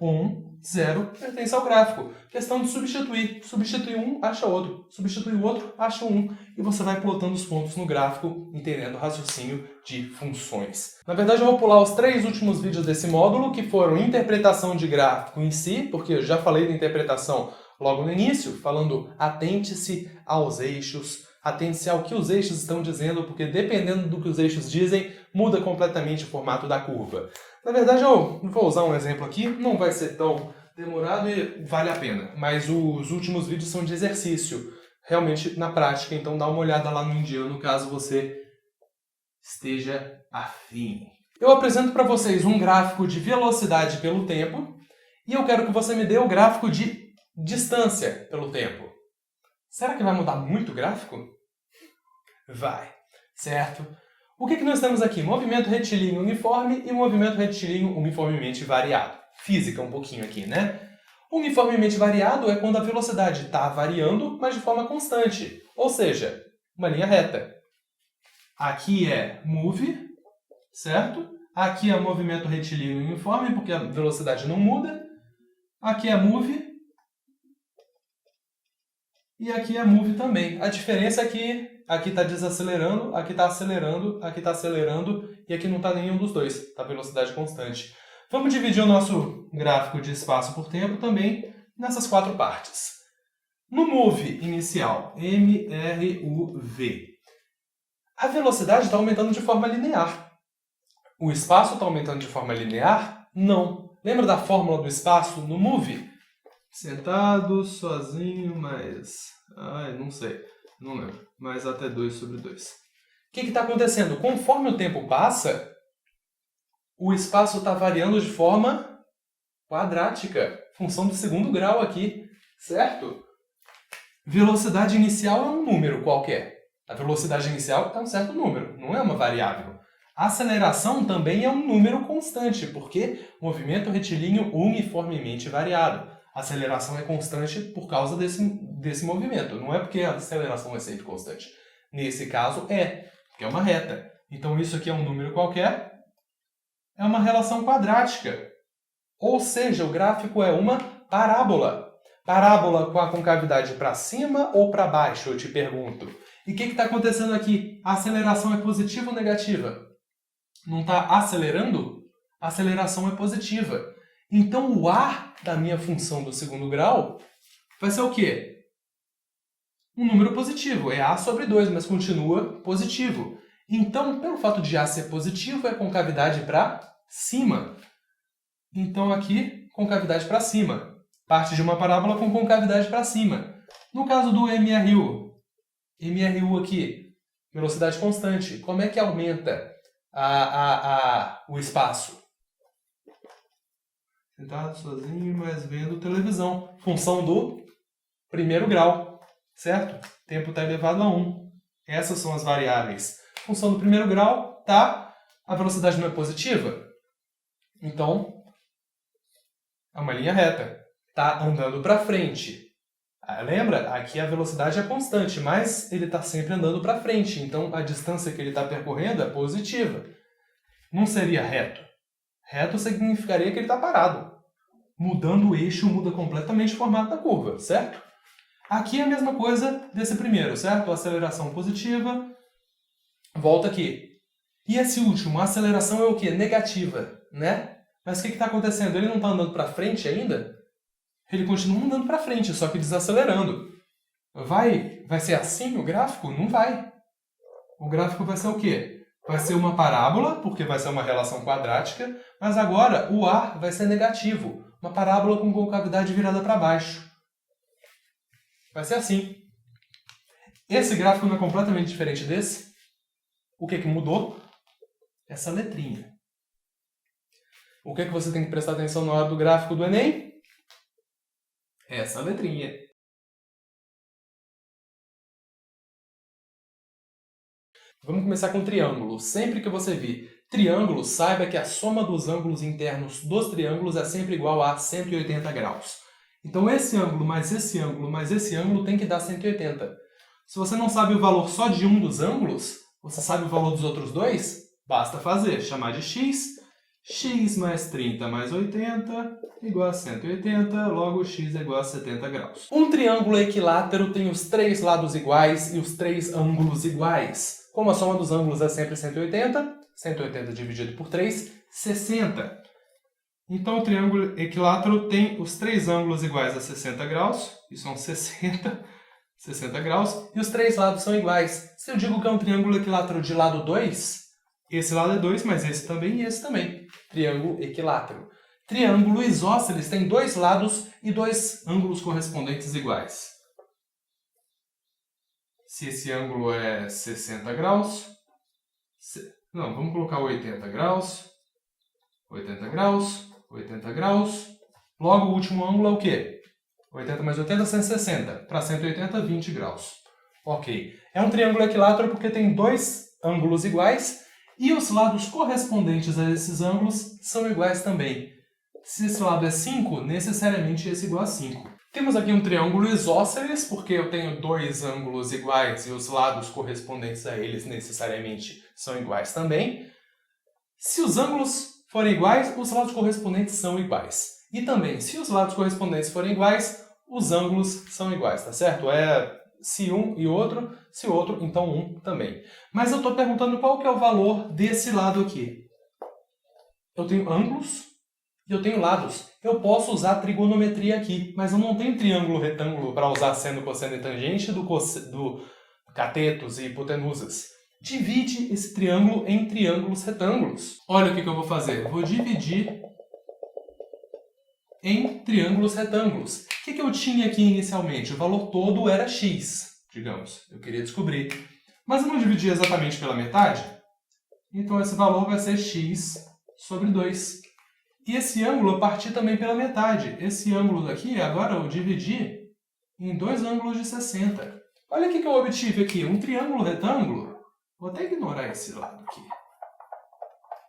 1, 0 pertence ao gráfico. Questão de substituir. Substitui um, acha outro. Substitui o outro, acha um. E você vai plotando os pontos no gráfico, entendendo o raciocínio de funções. Na verdade, eu vou pular os 3 últimos vídeos desse módulo, que foram interpretação de gráfico em si, porque eu já falei da interpretação logo no início, falando atente-se aos eixos, atente-se ao que os eixos estão dizendo, porque dependendo do que os eixos dizem, muda completamente o formato da curva. Na verdade, eu vou usar um exemplo aqui, não vai ser tão demorado e vale a pena. Mas os últimos vídeos são de exercício, realmente na prática, então dá uma olhada lá no indiano caso você esteja afim. Eu apresento para vocês um gráfico de velocidade pelo tempo e eu quero que você me dê o gráfico de distância pelo tempo. Será que vai mudar muito o gráfico? Vai, certo? O que nós temos aqui? Movimento retilíneo uniforme e movimento retilíneo uniformemente variado. Física um pouquinho aqui, né? Uniformemente variado é quando a velocidade está variando, mas de forma constante. Ou seja, uma linha reta. Aqui é move, certo? Aqui é movimento retilíneo uniforme, porque a velocidade não muda. Aqui é move. E aqui é move também. A diferença é que aqui está desacelerando, aqui está acelerando, aqui está acelerando e aqui não está nenhum dos dois. Está velocidade constante. Vamos dividir o nosso gráfico de espaço por tempo também nessas 4 partes. No move inicial, MRUV, a velocidade está aumentando de forma linear. O espaço está aumentando de forma linear? Não. Lembra da fórmula do espaço no move? Sentado, sozinho, mais... não sei. Não lembro. Mais até 2 sobre 2. O que está acontecendo? Conforme o tempo passa, o espaço está variando de forma quadrática. Função do segundo grau aqui. Certo? Velocidade inicial é um número qualquer. A velocidade inicial é um certo número, não é uma variável. A aceleração também é um número constante, porque movimento retilíneo uniformemente variado. A aceleração é constante por causa desse movimento. Não é porque a aceleração é sempre constante. Nesse caso, porque é uma reta. Então, isso aqui é um número qualquer. É uma relação quadrática. Ou seja, o gráfico é uma parábola. Parábola com a concavidade para cima ou para baixo, eu te pergunto. E o que está acontecendo aqui? A aceleração é positiva ou negativa? Não está acelerando? A aceleração é positiva. Então, o A da minha função do segundo grau vai ser o quê? Um número positivo. É A sobre 2, mas continua positivo. Então, pelo fato de A ser positivo, é concavidade para cima. Então, aqui, concavidade para cima. Parte de uma parábola com concavidade para cima. No caso do MRU aqui, velocidade constante. Como é que aumenta o espaço? Sentado sozinho, mas vendo televisão. Função do primeiro grau, certo? Tempo está elevado a 1. Essas são as variáveis. Função do primeiro grau, tá? A velocidade não é positiva? Então, é uma linha reta. Está andando para frente. Lembra? Aqui a velocidade é constante, mas ele está sempre andando para frente. Então, a distância que ele está percorrendo é positiva. Não seria reto. Reto significaria que ele está parado. Mudando o eixo, muda completamente o formato da curva, certo? Aqui é a mesma coisa desse primeiro, certo? Aceleração positiva. Volta aqui. E esse último, a aceleração é o quê? Negativa, né? Mas o que está acontecendo? Ele não está andando para frente ainda? Ele continua andando para frente, só que desacelerando. Vai ser assim o gráfico? Não vai. O gráfico vai ser o quê? Vai ser uma parábola, porque vai ser uma relação quadrática, mas agora o ar vai ser negativo. Uma parábola com concavidade virada para baixo. Vai ser assim. Esse gráfico não é completamente diferente desse. O que mudou? Essa letrinha. O que você tem que prestar atenção na hora do gráfico do Enem? Essa letrinha. Vamos começar com triângulo. Sempre que você vir triângulo, saiba que a soma dos ângulos internos dos triângulos é sempre igual a 180 graus. Então esse ângulo mais esse ângulo mais esse ângulo tem que dar 180. Se você não sabe o valor só de um dos ângulos, você sabe o valor dos outros dois? Basta fazer, chamar de x. X mais 30 mais 80 igual a 180, logo x é igual a 70 graus. Um triângulo equilátero tem os três lados iguais e os três ângulos iguais. Como a soma dos ângulos é sempre 180, 180 dividido por 3, 60. Então o triângulo equilátero tem os três ângulos iguais a 60 graus, e são 60 graus, e os três lados são iguais. Se eu digo que é um triângulo equilátero de lado 2, esse lado é 2, mas esse também e esse também. Triângulo equilátero. Triângulo isósceles tem dois lados e dois ângulos correspondentes iguais. Se esse ângulo é 60 graus... Não, vamos colocar 80 graus. 80 graus, 80 graus. Logo, o último ângulo é o quê? 80 mais 80, 160. Para 180, 20 graus. Ok. É um triângulo equilátero porque tem dois ângulos iguais e os lados correspondentes a esses ângulos são iguais também. Se esse lado é 5, necessariamente esse é igual a 5. Temos aqui um triângulo isósceles, porque eu tenho dois ângulos iguais e os lados correspondentes a eles necessariamente são iguais também. Se os ângulos forem iguais, os lados correspondentes são iguais. E também, se os lados correspondentes forem iguais, os ângulos são iguais, tá certo? Se um e outro, se outro, então um também. Mas eu estou perguntando qual que é o valor desse lado aqui. Eu tenho ângulos e eu tenho lados. Eu posso usar trigonometria aqui, mas eu não tenho triângulo retângulo para usar seno, cosseno e tangente do catetos e hipotenusas. Divide esse triângulo em triângulos retângulos. Olha o que eu vou fazer. Vou dividir em triângulos retângulos. O que eu tinha aqui inicialmente? O valor todo era x, digamos. Eu queria descobrir. Mas eu não dividi exatamente pela metade. Então esse valor vai ser x sobre 2. E esse ângulo eu parti também pela metade. Esse ângulo daqui, agora eu dividi em dois ângulos de 60. Olha o que eu obtive aqui. Um triângulo retângulo. Vou até ignorar esse lado aqui.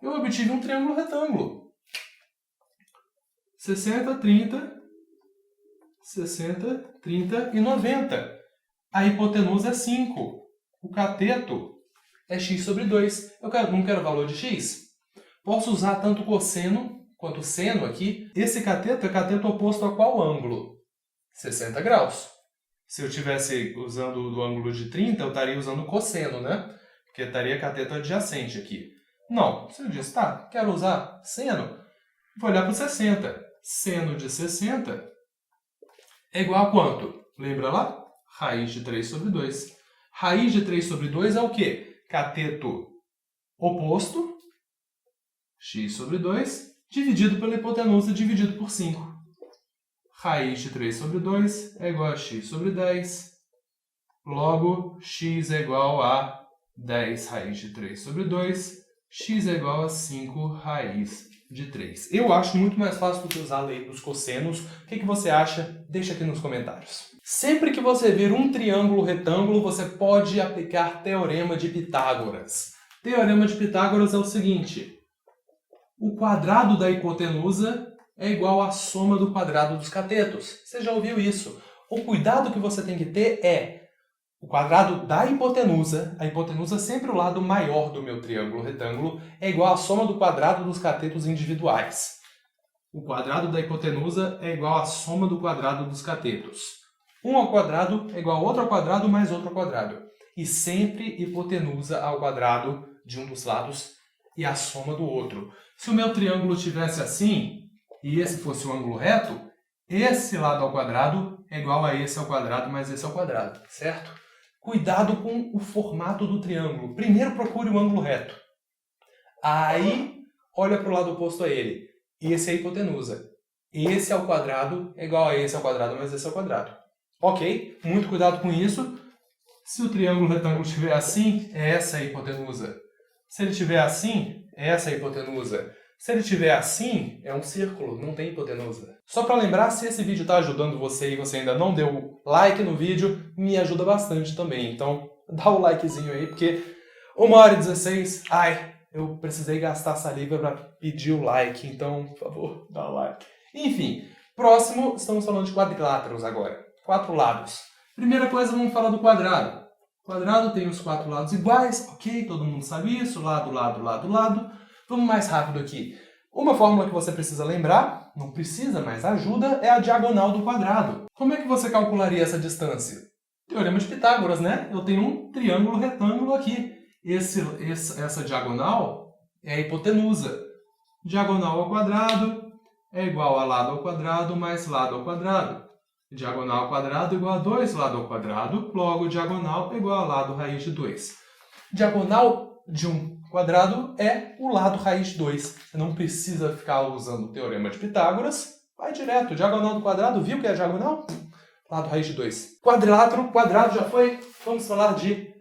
Eu obtive um triângulo retângulo. 60, 30, 60, 30 e 90. A hipotenusa é 5. O cateto é x sobre 2. Eu não quero o valor de x? Posso usar tanto cosseno quanto seno aqui. Esse cateto é cateto oposto a qual ângulo? 60 graus. Se eu estivesse usando o ângulo de 30, eu estaria usando cosseno, né? Porque estaria cateto adjacente aqui. Não. Se eu disse, tá, quero usar seno, vou olhar para o 60. Seno de 60 é igual a quanto? Lembra lá? Raiz de 3 sobre 2. Raiz de 3 sobre 2 é o quê? Cateto oposto, x sobre 2, dividido pela hipotenusa, dividido por 5. Raiz de 3 sobre 2 é igual a x sobre 10. Logo, x é igual a 10 raiz de 3 sobre 2 x é igual a 5 raiz de 3. Eu acho muito mais fácil do que usar a lei dos cossenos. O que você acha? Deixa aqui nos comentários. Sempre que você vir um triângulo retângulo, você pode aplicar Teorema de Pitágoras. Teorema de Pitágoras é o seguinte: o quadrado da hipotenusa é igual à soma do quadrado dos catetos. Você já ouviu isso? O cuidado que você tem que ter é o quadrado da hipotenusa, a hipotenusa é sempre o lado maior do meu triângulo retângulo, é igual à soma do quadrado dos catetos individuais. O quadrado da hipotenusa é igual à soma do quadrado dos catetos. 1 ao quadrado é igual a outro ao quadrado mais outro ao quadrado. E sempre hipotenusa ao quadrado de um dos lados e a soma do outro. Se o meu triângulo tivesse assim, e esse fosse um ângulo reto, esse lado ao quadrado é igual a esse ao quadrado mais esse ao quadrado, certo? Cuidado com o formato do triângulo. Primeiro procure o ângulo reto. Aí, olha para o lado oposto a ele. Esse é a hipotenusa. Esse ao quadrado é igual a esse ao quadrado mais esse ao quadrado. Ok? Muito cuidado com isso. Se o triângulo retângulo estiver assim, é essa a hipotenusa. Se ele estiver assim, é essa a hipotenusa. Se ele estiver assim, é um círculo, não tem hipotenusa. Só para lembrar, se esse vídeo está ajudando você e você ainda não deu like no vídeo, me ajuda bastante também. Então, dá o likezinho aí, porque 1h16, eu precisei gastar saliva para pedir o like, então, por favor, dá o like. Enfim, próximo, estamos falando de quadriláteros agora. 4 lados. Primeira coisa, vamos falar do quadrado. O quadrado tem os 4 lados iguais, ok, todo mundo sabe isso, lado, lado, lado, lado. Vamos mais rápido aqui. Uma fórmula que você precisa lembrar, não precisa, mas ajuda, é a diagonal do quadrado. Como é que você calcularia essa distância? Teorema de Pitágoras, né? Eu tenho um triângulo retângulo aqui. Essa diagonal é a hipotenusa. Diagonal ao quadrado é igual a lado ao quadrado mais lado ao quadrado. Diagonal ao quadrado igual a 2 lado ao quadrado, logo diagonal é igual a lado raiz de 2. Diagonal de um quadrado é o lado raiz de 2. Você não precisa ficar usando o Teorema de Pitágoras. Vai direto. Diagonal do quadrado, viu que é diagonal? Lado raiz de 2. Quadrilátero, quadrado já foi. Vamos falar de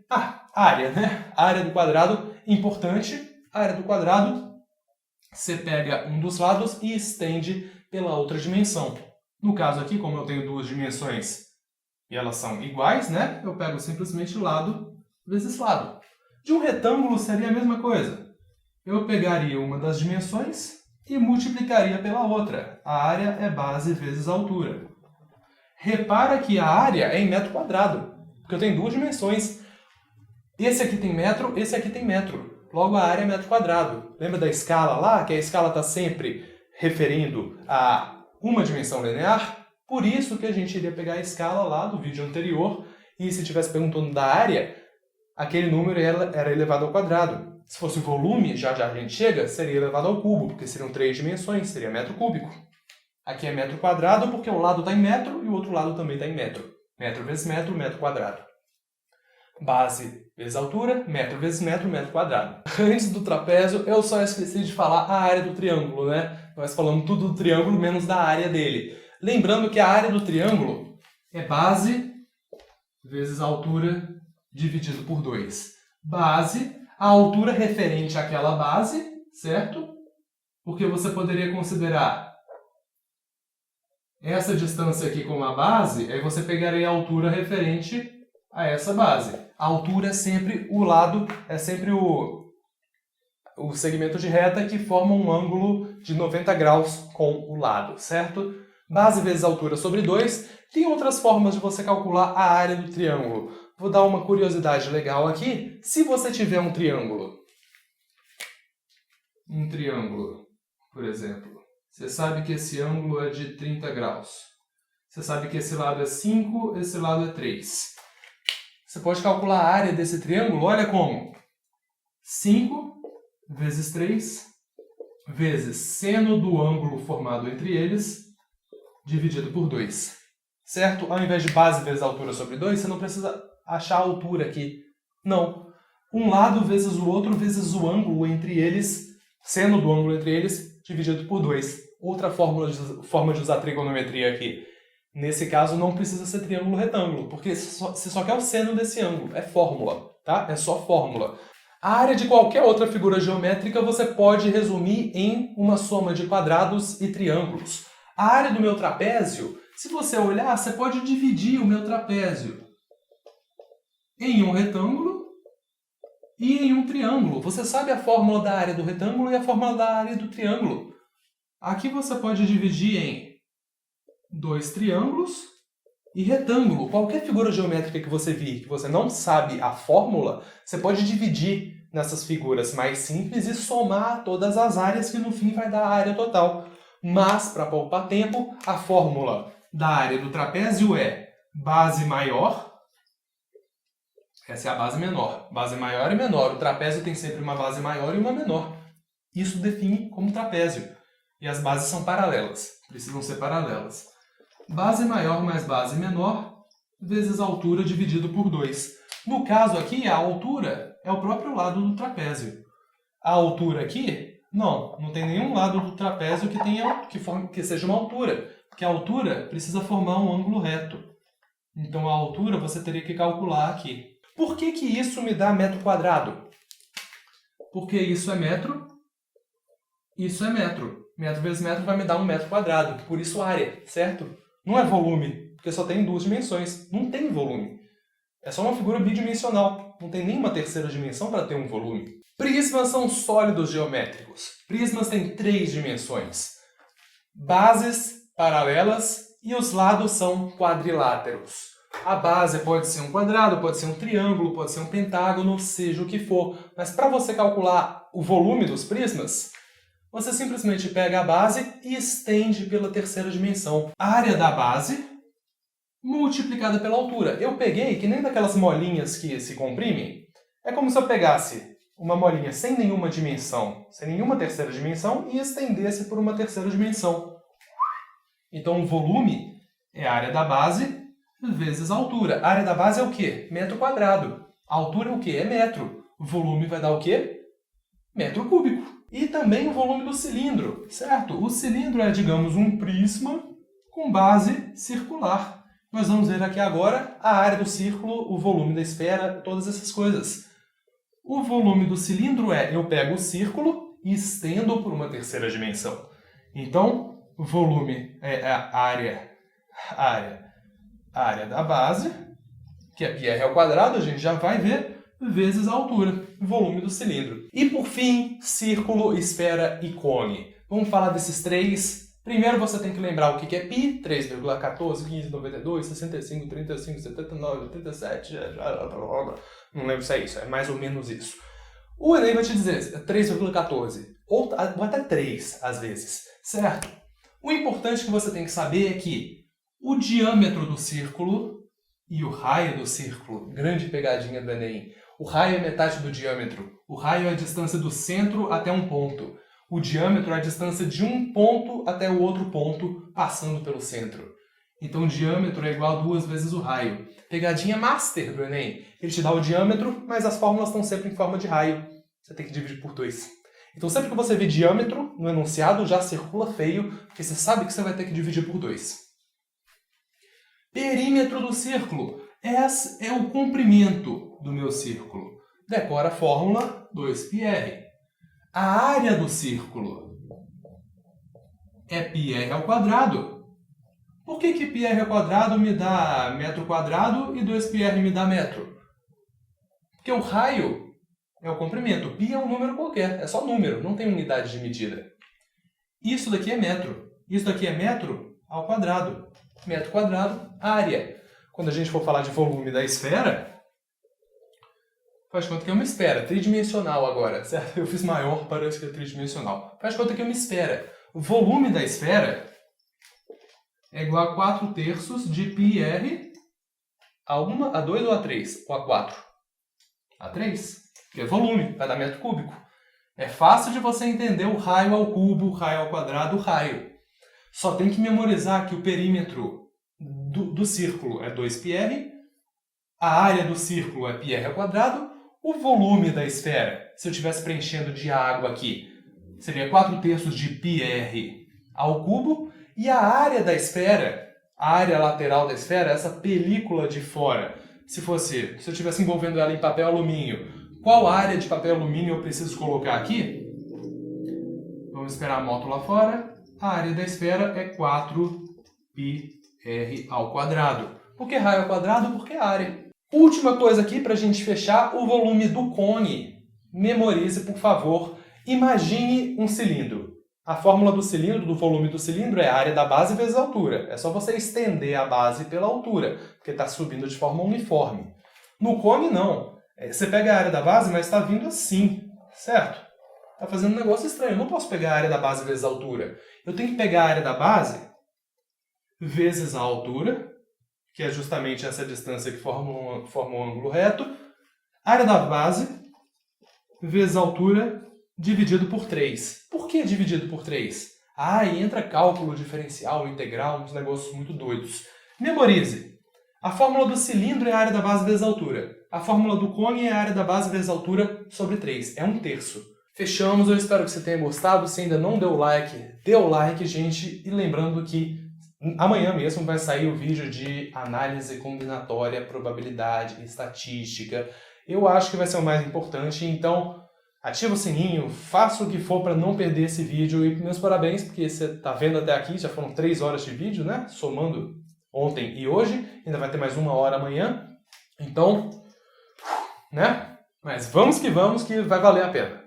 área, né? A área do quadrado, importante. A área do quadrado, você pega um dos lados e estende pela outra dimensão. No caso aqui, como eu tenho duas dimensões e elas são iguais, né? Eu pego simplesmente lado vezes lado. De um retângulo seria a mesma coisa. Eu pegaria uma das dimensões e multiplicaria pela outra. A área é base vezes altura. Repara que a área é em metro quadrado, porque eu tenho duas dimensões. Esse aqui tem metro, esse aqui tem metro. Logo, a área é metro quadrado. Lembra da escala lá? Que a escala está sempre referindo a uma dimensão linear? Por isso que a gente iria pegar a escala lá do vídeo anterior e se estivesse perguntando da área, aquele número era elevado ao quadrado. Se fosse o volume, já a gente chega, seria elevado ao cubo, porque seriam 3 dimensões, seria metro cúbico. Aqui é metro quadrado porque o lado está em metro e o outro lado também está em metro. Metro vezes metro, metro quadrado. Base vezes altura, metro vezes metro, metro quadrado. Antes do trapézio, eu só esqueci de falar a área do triângulo, né? Nós falamos tudo do triângulo, menos da área dele. Lembrando que a área do triângulo é base vezes altura dividido por 2. Base, a altura referente àquela base, certo? Porque você poderia considerar essa distância aqui como a base, aí você pegaria a altura referente a essa base. A altura é sempre o lado, é sempre o segmento de reta que forma um ângulo de 90 graus com o lado, certo? Base vezes altura sobre 2. Tem outras formas de você calcular a área do triângulo. Vou dar uma curiosidade legal aqui. Se você tiver um triângulo, por exemplo, você sabe que esse ângulo é de 30 graus. Você sabe que esse lado é 5, esse lado é 3. Você pode calcular a área desse triângulo, olha como. 5 vezes 3 vezes seno do ângulo formado entre eles, dividido por 2. Certo? Ao invés de base vezes altura sobre 2, você não precisa achar a altura aqui. Não. Um lado vezes o outro vezes o ângulo entre eles, seno do ângulo entre eles, dividido por 2. Outra forma de usar trigonometria aqui. Nesse caso, não precisa ser triângulo retângulo, porque você só quer o seno desse ângulo. É fórmula, tá? É só fórmula. A área de qualquer outra figura geométrica você pode resumir em uma soma de quadrados e triângulos. A área do meu trapézio, se você olhar, você pode dividir o meu trapézio em um retângulo e em um triângulo. Você sabe a fórmula da área do retângulo e a fórmula da área do triângulo. Aqui você pode dividir em dois triângulos e retângulo. Qualquer figura geométrica que você vir que você não sabe a fórmula, você pode dividir nessas figuras mais simples e somar todas as áreas que no fim vai dar a área total. Mas, para poupar tempo, a fórmula da área do trapézio é base maior. Essa é a base menor. Base maior e menor. O trapézio tem sempre uma base maior e uma menor. Isso define como trapézio. E as bases são paralelas. Precisam ser paralelas. Base maior mais base menor vezes altura dividido por 2. No caso aqui, a altura é o próprio lado do trapézio. A altura aqui, não tem nenhum lado do trapézio que seja uma altura. Porque a altura precisa formar um ângulo reto. Então a altura você teria que calcular aqui. Por que isso me dá metro quadrado? Porque isso é metro, isso é metro. Metro vezes metro vai me dar 1 metro quadrado, por isso área, certo? Não é volume, porque só tem 2 dimensões. Não tem volume. É só uma figura bidimensional. Não tem nenhuma terceira dimensão para ter um volume. Prismas são sólidos geométricos. Prismas têm 3 dimensões. Bases paralelas e os lados são quadriláteros. A base pode ser um quadrado, pode ser um triângulo, pode ser um pentágono, seja o que for. Mas para você calcular o volume dos prismas, você simplesmente pega a base e estende pela terceira dimensão. A área da base multiplicada pela altura. Eu peguei, que nem daquelas molinhas que se comprimem, é como se eu pegasse uma molinha sem nenhuma dimensão, sem nenhuma terceira dimensão, e estendesse por uma terceira dimensão. Então o volume é a área da base vezes a altura. A área da base é o quê? Metro quadrado. A altura é o quê? É metro. O volume vai dar o quê? Metro cúbico. E também o volume do cilindro, certo? O cilindro é, digamos, um prisma com base circular. Nós vamos ver aqui agora a área do círculo, o volume da esfera, todas essas coisas. O volume do cilindro é, eu pego o círculo e estendo por uma terceira dimensão. Então, o volume é a área da base, que é πr ao quadrado, a gente já vai ver, vezes a altura, volume do cilindro. E por fim, círculo, esfera e cone. Vamos falar desses três. Primeiro você tem que lembrar o que é π, 3,14, 15, 92, 65, 35, 79, 87, não lembro se é isso, é mais ou menos isso. O Enem vai te dizer 3,14, ou até 3 às vezes, certo? O importante que você tem que saber é que o diâmetro do círculo e o raio do círculo, grande pegadinha do Enem, o raio é metade do diâmetro, o raio é a distância do centro até um ponto. O diâmetro é a distância de um ponto até o outro ponto, passando pelo centro. Então, o diâmetro é igual a 2 vezes o raio. Pegadinha master do Enem. Ele te dá o diâmetro, mas as fórmulas estão sempre em forma de raio. Você tem que dividir por 2. Então, sempre que você vê diâmetro no enunciado, já circula feio, porque você sabe que você vai ter que dividir por 2. Perímetro do círculo. Esse é o comprimento do meu círculo. Decora a fórmula 2πr. A área do círculo é πr ao quadrado. Por que πr ao quadrado me dá metro quadrado e 2πr me dá metro? Porque o raio é o comprimento. Π é um número qualquer, é só número, não tem unidade de medida. Isso daqui é metro. Isso daqui é metro ao quadrado. Metro quadrado, área. Quando a gente for falar de volume da esfera, faz conta que é uma esfera, tridimensional agora, certo? Eu fiz maior para ser tridimensional. Faz conta que é uma esfera. O volume da esfera é igual a 4/3 de πr a 1, a 2 ou a 3? Ou a 4? A 3, que é volume, vai dar metro cúbico. É fácil de você entender o raio ao cubo, o raio ao quadrado, o raio. Só tem que memorizar que o perímetro do círculo é 2πr, a área do círculo é πr ao quadrado, o volume da esfera, se eu estivesse preenchendo de água aqui, seria 4/3 de πr ao cubo, e a área da esfera, a área lateral da esfera, essa película de fora, se eu estivesse envolvendo ela em papel alumínio, Qual área de papel alumínio eu preciso colocar aqui? Vamos esperar a moto lá fora. A área da esfera é 4πr ao quadrado. Por que raio ao quadrado? Porque é área. Última coisa aqui para a gente fechar, o volume do cone. Memorize, por favor. Imagine um cilindro. A fórmula do cilindro, do volume do cilindro, é a área da base vezes a altura. É só você estender a base pela altura, porque está subindo de forma uniforme. No cone, não. Você pega a área da base, mas está vindo assim, certo? Está fazendo um negócio estranho. Eu não posso pegar a área da base vezes a altura. Eu tenho que pegar a área da base vezes a altura, que é justamente essa distância que forma um ângulo reto. Área da base vezes a altura dividido por 3. Por que dividido por 3? E entra cálculo diferencial, integral, uns negócios muito doidos. Memorize. A fórmula do cilindro é a área da base vezes a altura. A fórmula do cone é a área da base vezes a altura sobre 3. É 1/3. Fechamos, eu espero que você tenha gostado. Se ainda não deu like, dê o like, gente. E lembrando que amanhã mesmo vai sair o vídeo de análise combinatória, probabilidade e estatística. Eu acho que vai ser o mais importante, então ativa o sininho, faça o que for para não perder esse vídeo. E meus parabéns, porque você está vendo até aqui, já foram 3 horas de vídeo, né? Somando ontem e hoje, ainda vai ter mais 1 hora amanhã. Então, né? Mas vamos que vai valer a pena.